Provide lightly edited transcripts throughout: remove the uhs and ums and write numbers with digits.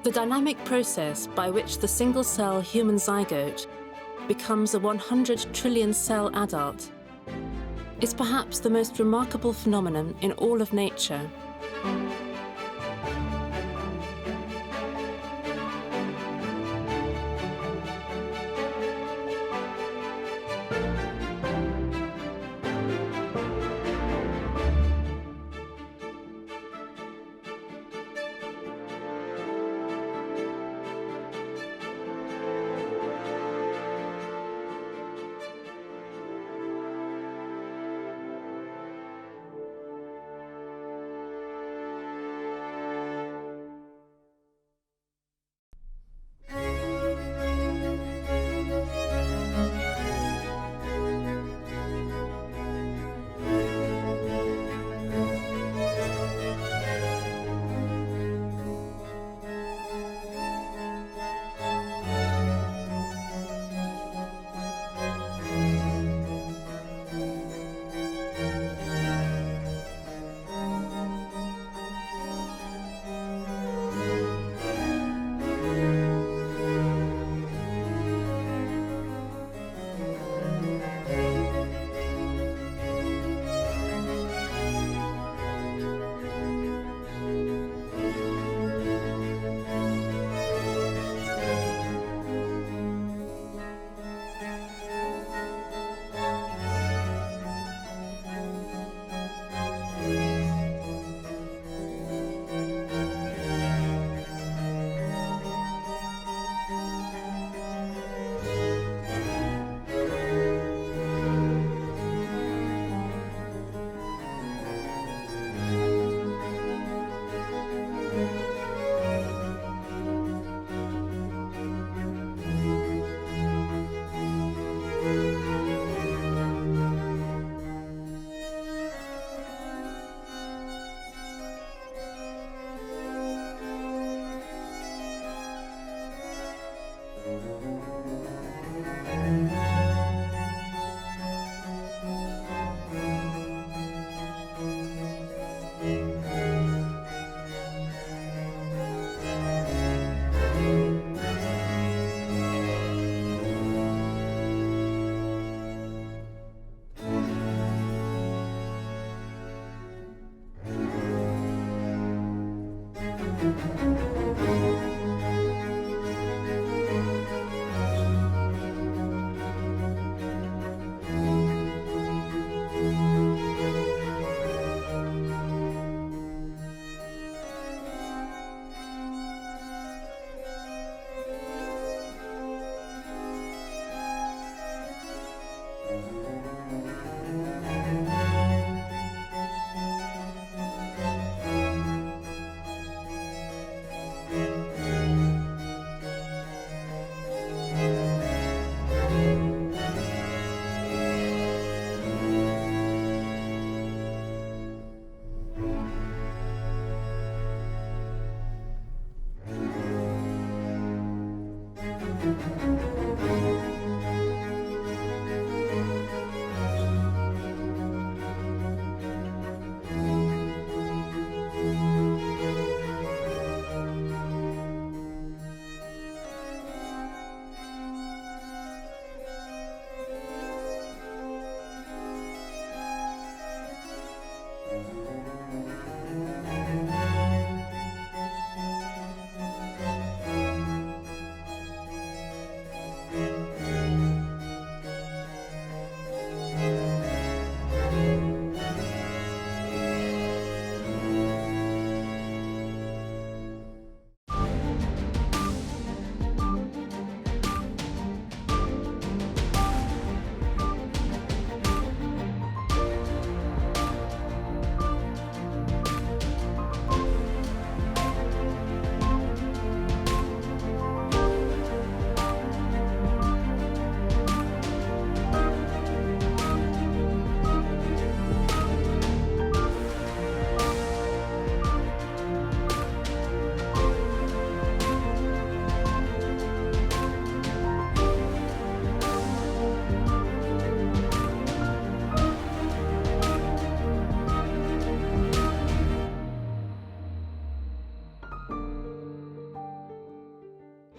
The dynamic process by which the single-cell human zygote becomes a 100 trillion cell adult is perhaps the most remarkable phenomenon in all of nature.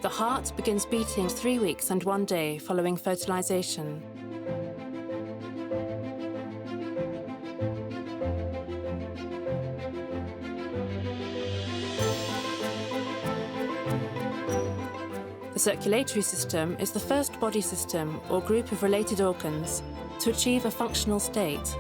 The heart begins beating 3 weeks and 1 day following fertilization. The circulatory system is the first body system or group of related organs to achieve a functional state.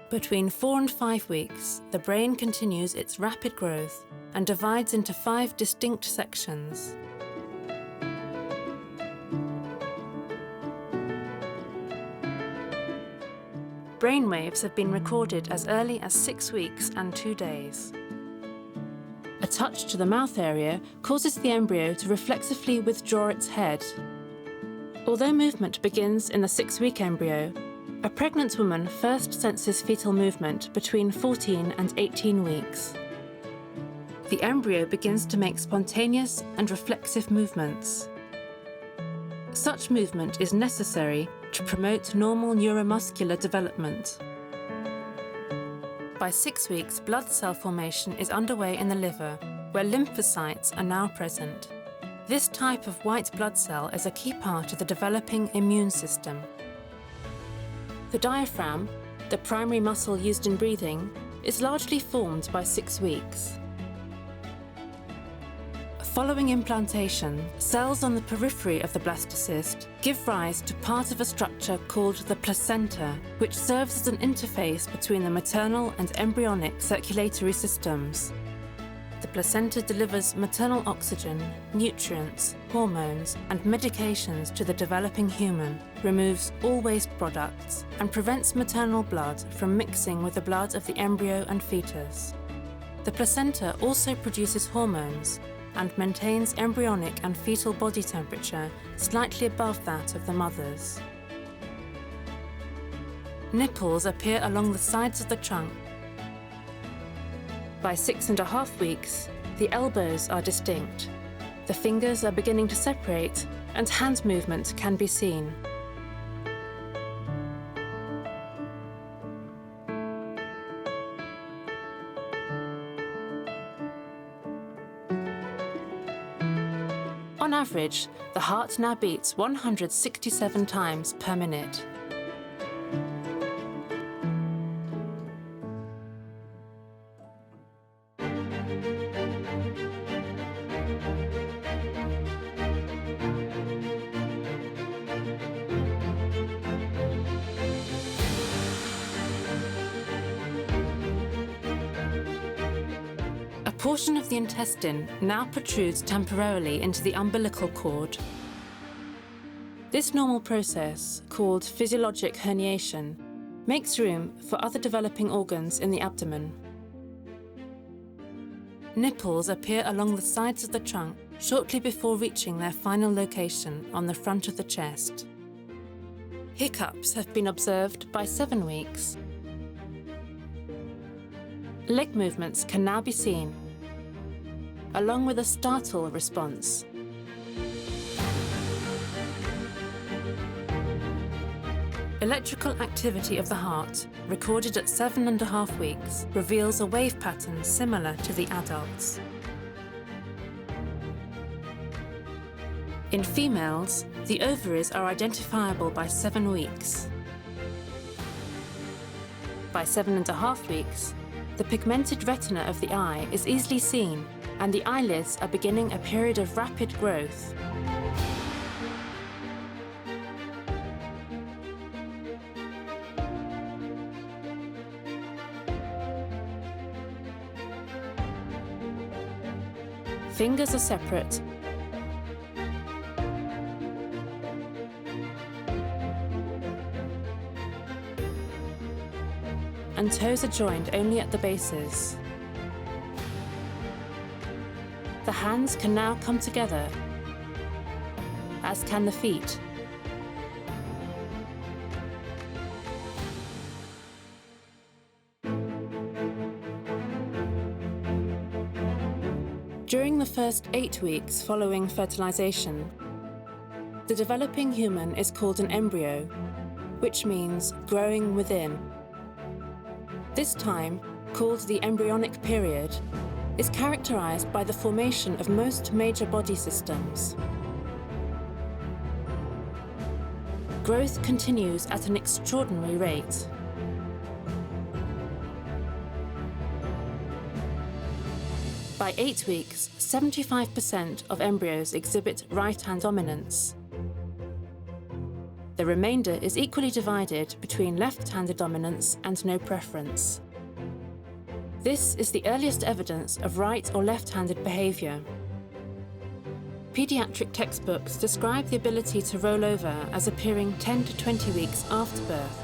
Between 4 and 5 weeks, the brain continues its rapid growth and divides into 5 distinct sections. Brainwaves have been recorded as early as 6 weeks and 2 days. A touch to the mouth area causes the embryo to reflexively withdraw its head. Although movement begins in the 6-week embryo, a pregnant woman first senses fetal movement between 14 and 18 weeks. The embryo begins to make spontaneous and reflexive movements. Such movement is necessary to promote normal neuromuscular development. By 6 weeks, blood cell formation is underway in the liver, where lymphocytes are now present. This type of white blood cell is a key part of the developing immune system. The diaphragm, the primary muscle used in breathing, is largely formed by 6 weeks. Following implantation, cells on the periphery of the blastocyst give rise to part of a structure called the placenta, which serves as an interface between the maternal and embryonic circulatory systems. The placenta delivers maternal oxygen, nutrients, hormones, and medications to the developing human, removes all waste products, and prevents maternal blood from mixing with the blood of the embryo and fetus. The placenta also produces hormones and maintains embryonic and fetal body temperature slightly above that of the mother's. Nipples appear along the sides of the trunk. By 6.5 weeks, the elbows are distinct. The fingers are beginning to separate, and hand movement can be seen. On average, the heart now beats 167 times per minute. A portion of the intestine now protrudes temporarily into the umbilical cord. This normal process, called physiologic herniation, makes room for other developing organs in the abdomen. Nipples appear along the sides of the trunk shortly before reaching their final location on the front of the chest. Hiccups have been observed by 7 weeks. Leg movements can now be seen, along with a startle response. Electrical activity of the heart, recorded at 7.5 weeks, reveals a wave pattern similar to the adults. In females, the ovaries are identifiable by 7 weeks. By 7.5 weeks, the pigmented retina of the eye is easily seen, and the eyelids are beginning a period of rapid growth. Fingers are separate, and toes are joined only at the bases. The hands can now come together, as can the feet. During the first 8 weeks following fertilization, The developing human is called an embryo, which means growing within. This time, called the embryonic period, is characterized by the formation of most major body systems. Growth continues at an extraordinary rate. By 8 weeks, 75% of embryos exhibit right-hand dominance. The remainder is equally divided between left-handed dominance and no preference. This is the earliest evidence of right or left-handed behaviour. Pediatric textbooks describe the ability to roll over as appearing 10 to 20 weeks after birth.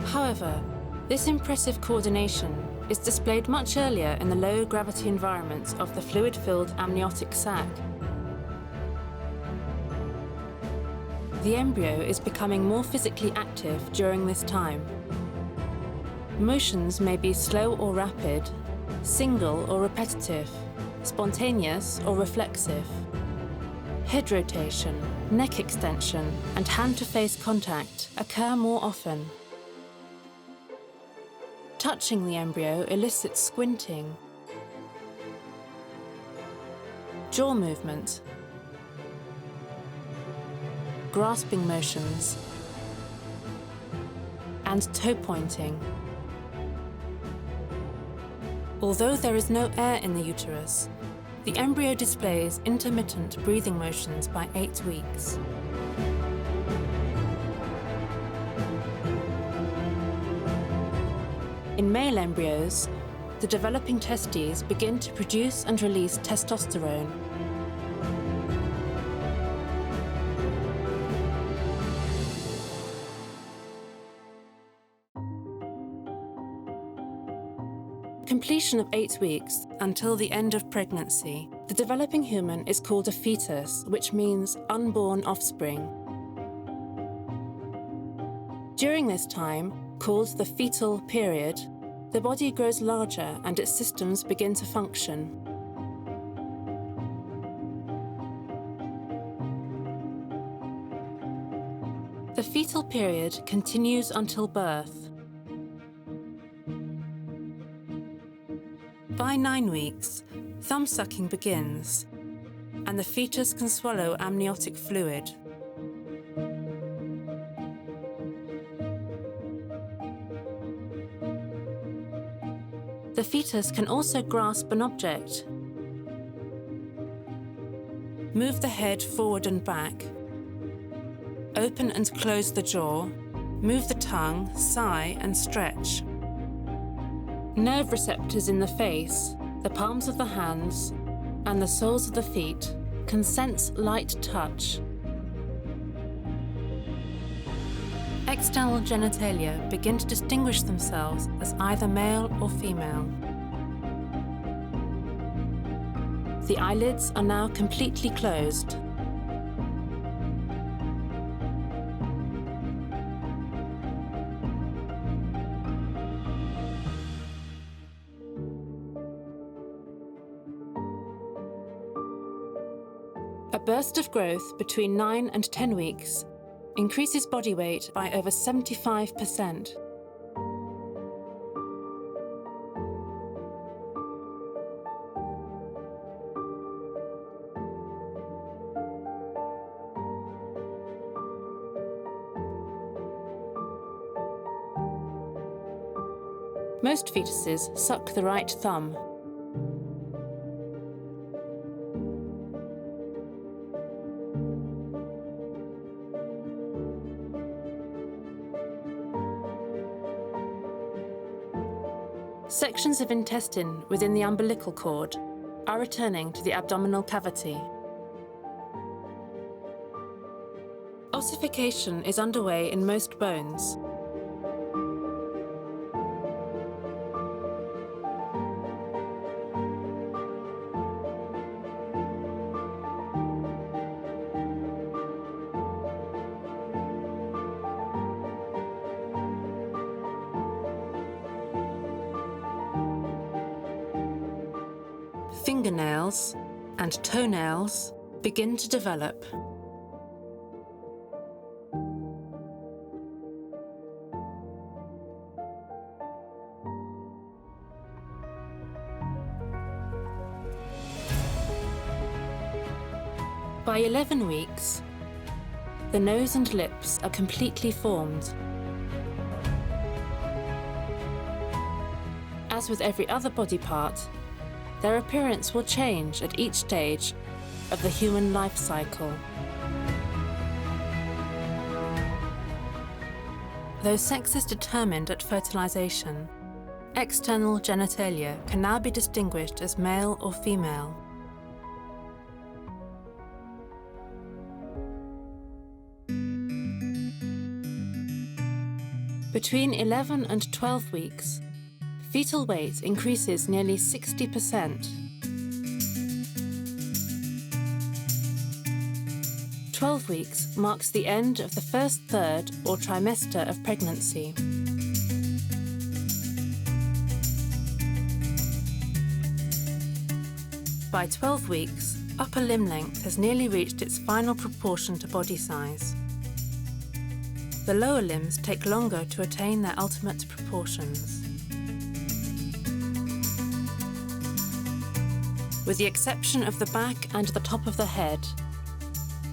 However, this impressive coordination is displayed much earlier in the low-gravity environment of the fluid-filled amniotic sac. The embryo is becoming more physically active during this time. Motions may be slow or rapid, single or repetitive, spontaneous or reflexive. Head rotation, neck extension, and hand-to-face contact occur more often. Touching the embryo elicits squinting, jaw movement, grasping motions, and toe pointing. Although there is no air in the uterus, the embryo displays intermittent breathing motions by 8 weeks. In male embryos, the developing testes begin to produce and release testosterone. Completion of 8 weeks until the end of pregnancy, the developing human is called a fetus, which means unborn offspring. During this time, called the fetal period, the body grows larger and its systems begin to function. The fetal period continues until birth. By 9 weeks, thumb sucking begins, and the fetus can swallow amniotic fluid. The fetus can also grasp an object, move the head forward and back, open and close the jaw, move the tongue, sigh and stretch. Nerve receptors in the face, the palms of the hands, and the soles of the feet can sense light touch. External genitalia begin to distinguish themselves as either male or female. The eyelids are now completely closed. A burst of growth between 9 and 10 weeks increases body weight by over 75%. Most fetuses suck the right thumb. Sections of intestine within the umbilical cord are returning to the abdominal cavity. Ossification is underway in most bones. Fingernails and toenails begin to develop. By 11 weeks, the nose and lips are completely formed. As with every other body part, their appearance will change at each stage of the human life cycle. Though sex is determined at fertilization, external genitalia can now be distinguished as male or female. Between 11 and 12 weeks, fetal weight increases nearly 60%. 12 weeks marks the end of the first third or trimester of pregnancy. By 12 weeks, upper limb length has nearly reached its final proportion to body size. The lower limbs take longer to attain their ultimate proportions. With the exception of the back and the top of the head,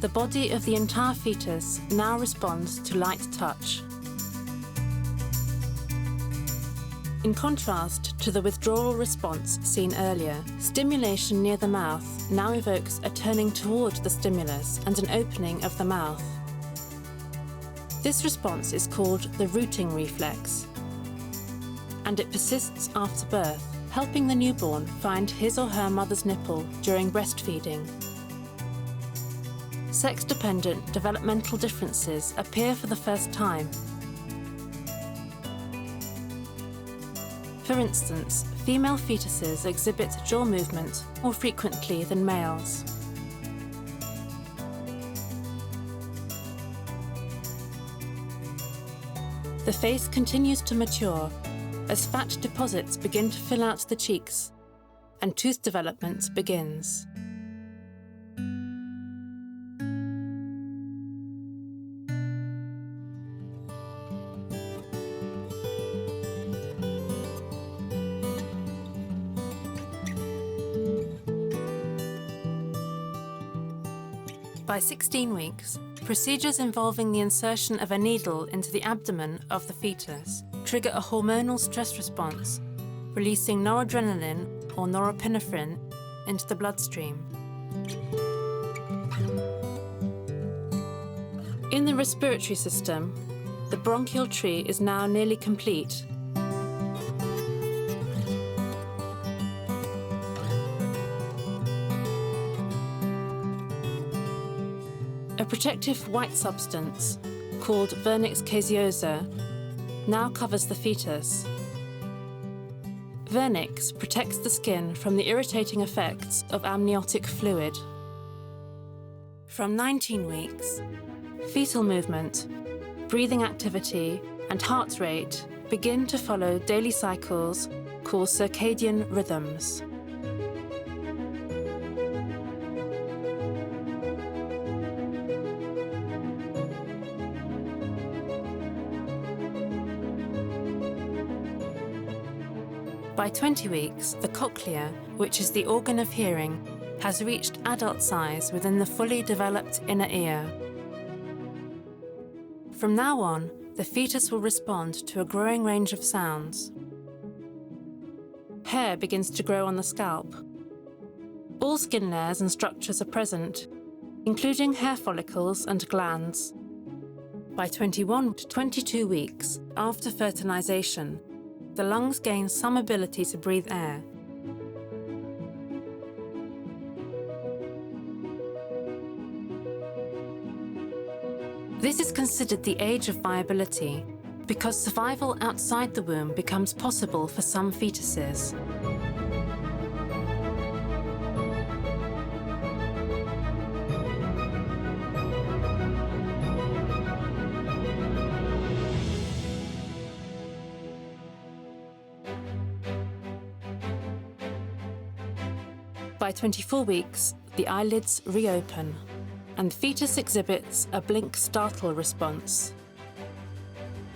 the body of the entire fetus now responds to light touch. In contrast to the withdrawal response seen earlier, stimulation near the mouth now evokes a turning toward the stimulus and an opening of the mouth. This response is called the rooting reflex, and it persists after birth, helping the newborn find his or her mother's nipple during breastfeeding. Sex-dependent developmental differences appear for the first time. For instance, female fetuses exhibit jaw movement more frequently than males. The face continues to mature as fat deposits begin to fill out the cheeks and tooth development begins. By 16 weeks, procedures involving the insertion of a needle into the abdomen of the fetus trigger a hormonal stress response, releasing noradrenaline or norepinephrine into the bloodstream. In the respiratory system, the bronchial tree is now nearly complete. A protective white substance, called vernix caseosa, now covers the fetus. Vernix protects the skin from the irritating effects of amniotic fluid. From 19 weeks, fetal movement, breathing activity, and heart rate begin to follow daily cycles called circadian rhythms. By 20 weeks, the cochlea, which is the organ of hearing, has reached adult size within the fully developed inner ear. From now on, the fetus will respond to a growing range of sounds. Hair begins to grow on the scalp. All skin layers and structures are present, including hair follicles and glands. By 21 to 22 weeks after fertilization, the lungs gain some ability to breathe air. This is considered the age of viability because survival outside the womb becomes possible for some fetuses. By 24 weeks, the eyelids reopen, and the fetus exhibits a blink-startle response.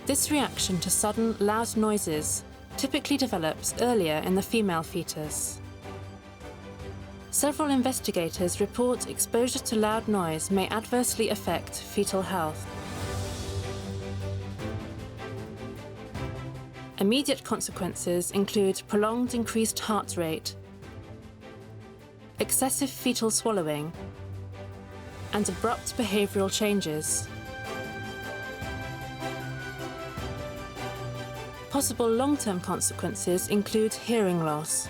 This reaction to sudden, loud noises typically develops earlier in the female fetus. Several investigators report exposure to loud noise may adversely affect fetal health. Immediate consequences include prolonged increased heart rate, excessive fetal swallowing, and abrupt behavioural changes. Possible long-term consequences include hearing loss.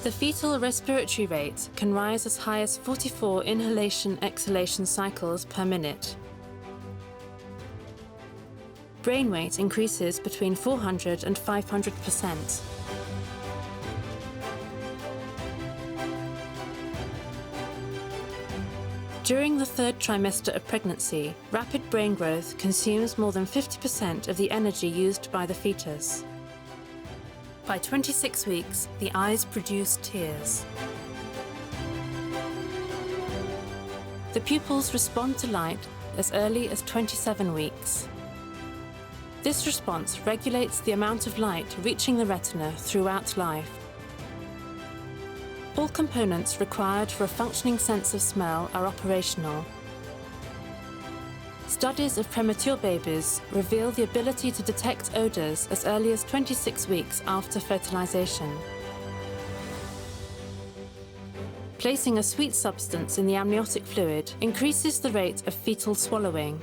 The fetal respiratory rate can rise as high as 44 inhalation-exhalation cycles per minute. Brain weight increases between 400 and 500%. During the third trimester of pregnancy, rapid brain growth consumes more than 50% of the energy used by the fetus. By 26 weeks, the eyes produce tears. The pupils respond to light as early as 27 weeks. This response regulates the amount of light reaching the retina throughout life. All components required for a functioning sense of smell are operational. Studies of premature babies reveal the ability to detect odours as early as 26 weeks after fertilisation. Placing a sweet substance in the amniotic fluid increases the rate of fetal swallowing.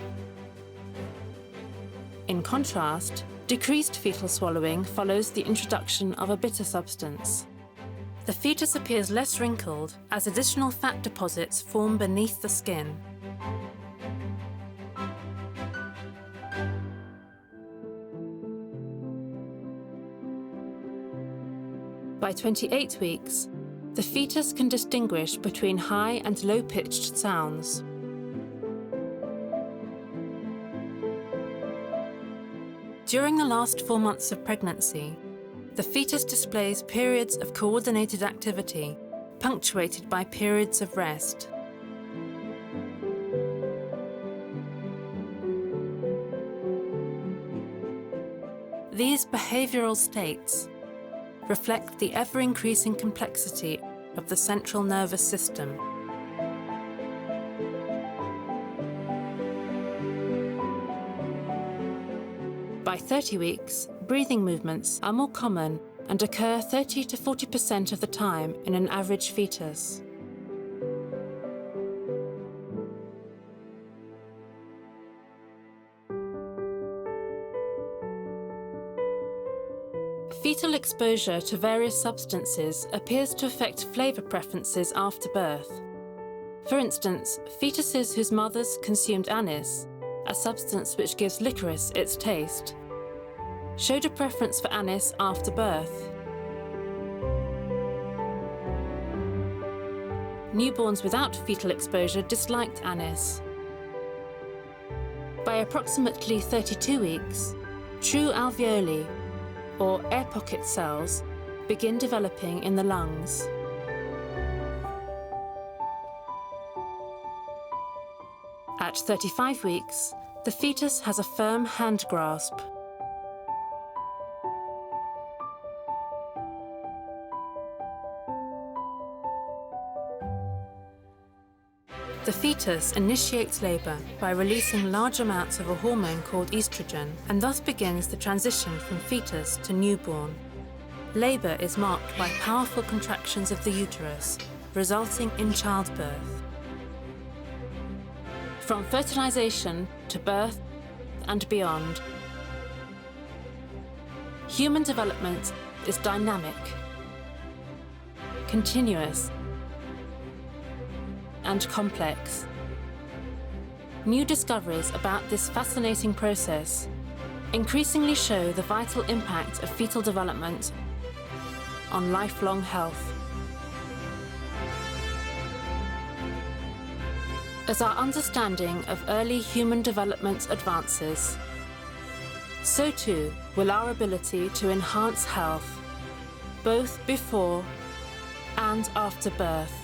In contrast, decreased fetal swallowing follows the introduction of a bitter substance. The fetus appears less wrinkled as additional fat deposits form beneath the skin. By 28 weeks, the fetus can distinguish between high and low-pitched sounds. During the last 4 months of pregnancy, the fetus displays periods of coordinated activity, punctuated by periods of rest. These behavioural states reflect the ever-increasing complexity of the central nervous system. By 30 weeks, breathing movements are more common and occur 30 to 40% of the time in an average fetus. Fetal exposure to various substances appears to affect flavour preferences after birth. For instance, fetuses whose mothers consumed anise, a substance which gives licorice its taste, showed a preference for anise after birth. Newborns without fetal exposure disliked anise. By approximately 32 weeks, true alveoli, or air pocket cells, begin developing in the lungs. At 35 weeks, the fetus has a firm hand grasp. The fetus initiates labour by releasing large amounts of a hormone called estrogen and thus begins the transition from fetus to newborn. Labour is marked by powerful contractions of the uterus, resulting in childbirth. From fertilisation to birth and beyond, human development is dynamic, continuous, and complex. New discoveries about this fascinating process increasingly show the vital impact of fetal development on lifelong health. As our understanding of early human development advances, so too will our ability to enhance health, both before and after birth.